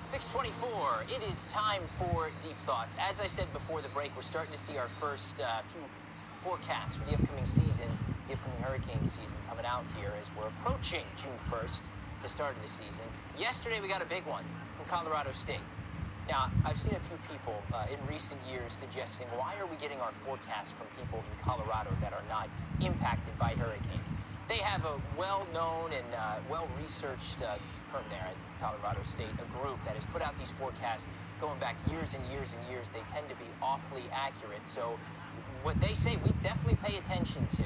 6:24. It is time for Deep Thoughts. As I said before the break, we're starting to see our first few forecasts for the upcoming season, the upcoming hurricane season coming out here as we're approaching June 1st, the start of the season. Yesterday, we got a big one from Colorado State. Now, I've seen a few people in recent years suggesting, why are we getting our forecasts from people in Colorado that are not impacted by hurricanes? They have a well-known and well-researched firm there at Colorado State, a group that has put out these forecasts going back years and years and years. They tend to be awfully accurate. So what they say, we definitely pay attention to.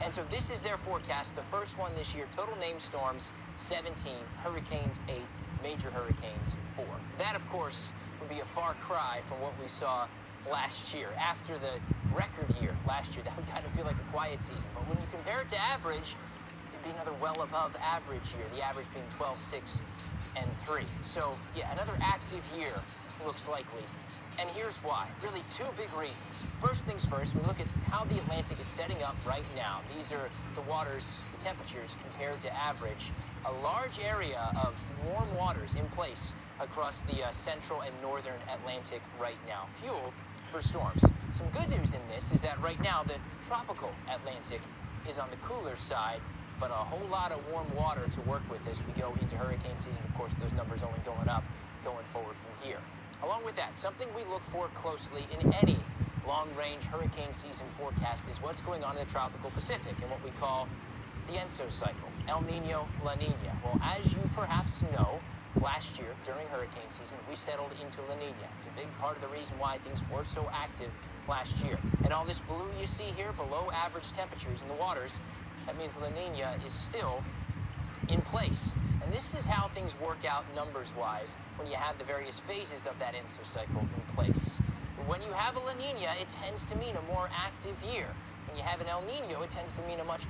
And so this is their forecast, the first one this year. Total named storms, 17, hurricanes, 8, major hurricanes, 4. That, of course, would be a far cry from what we saw last year. After the record year last year, that would kind of feel like a quiet season. But when you compare it to average, it'd be another well above average year, the average being 12, 6, and 3. So, yeah, another active year looks likely. And here's why. Really two big reasons. First things first, we look at how the Atlantic is setting up right now. These are the waters, the temperatures compared to average. A large area of warm waters in place across the central and northern Atlantic right now. Fuel for storms. Some good news in this is that right now the tropical Atlantic is on the cooler side, but a whole lot of warm water to work with as we go into hurricane season. Of course, those numbers only going up going forward from here. Along with that, something we look for closely in any long-range hurricane season forecast is what's going on in the tropical Pacific and what we call the ENSO cycle, El Nino, La Nina. Well, as you perhaps know, last year during hurricane season, we settled into La Nina. It's a big part of the reason why things were so active last year. And all this blue you see here, below average temperatures in the waters, that means La Nina is still in place. And this is how things work out numbers-wise when you have the various phases of that ENSO cycle in place. When you have a La Nina, it tends to mean a more active year. When you have an El Nino, it tends to mean a much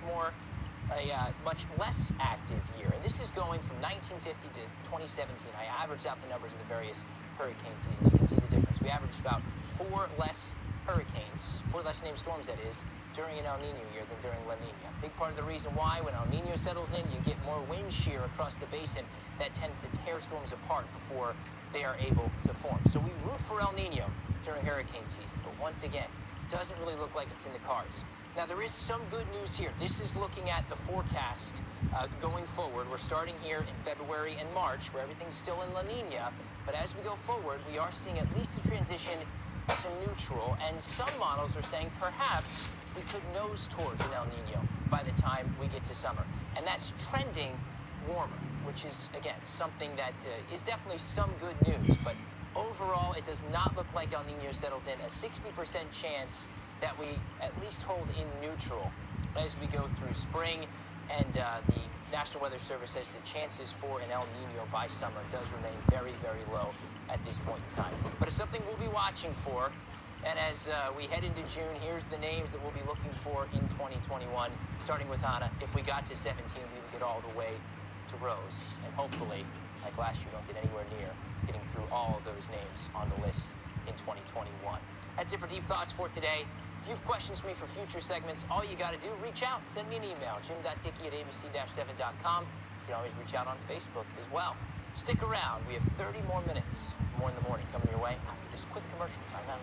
less active year. And this is going from 1950 to 2017. I averaged out the numbers of the various hurricane seasons. You can see the difference. We averaged about 4 less hurricanes, 4 less named storms, that is, during an El Nino year than during La Nina. Big part of the reason why, when El Nino settles in, you get more wind shear across the basin that tends to tear storms apart before they are able to form. So we root for El Nino during hurricane season, but once again, doesn't really look like it's in the cards. Now, there is some good news here. This is looking at the forecast going forward. We're starting here in February and March, where everything's still in La Nina, but as we go forward, we are seeing at least a transition to neutral, and some models are saying perhaps we could nose towards an El Nino by the time we get to summer. And that's trending warmer, which is, again, something that is definitely some good news. But overall, it does not look like El Nino settles in. A 60% chance that we at least hold in neutral as we go through spring. And the National Weather Service says the chances for an El Nino by summer does remain very, very low at this point in time. But it's something we'll be watching for. And as we head into June, here's the names that we'll be looking for in 2021, starting with Anna. If we got to 17, we would get all the way to Rose. And hopefully, like last year, we don't get anywhere near getting through all of those names on the list in 2021. That's it for Deep Thoughts for today. If you have questions for me for future segments, all you got to do, reach out. Send me an email, jim.dickey@abc-7.com. You can always reach out on Facebook as well. Stick around. We have 30 more minutes, more in the morning, coming your way after this quick commercial time out.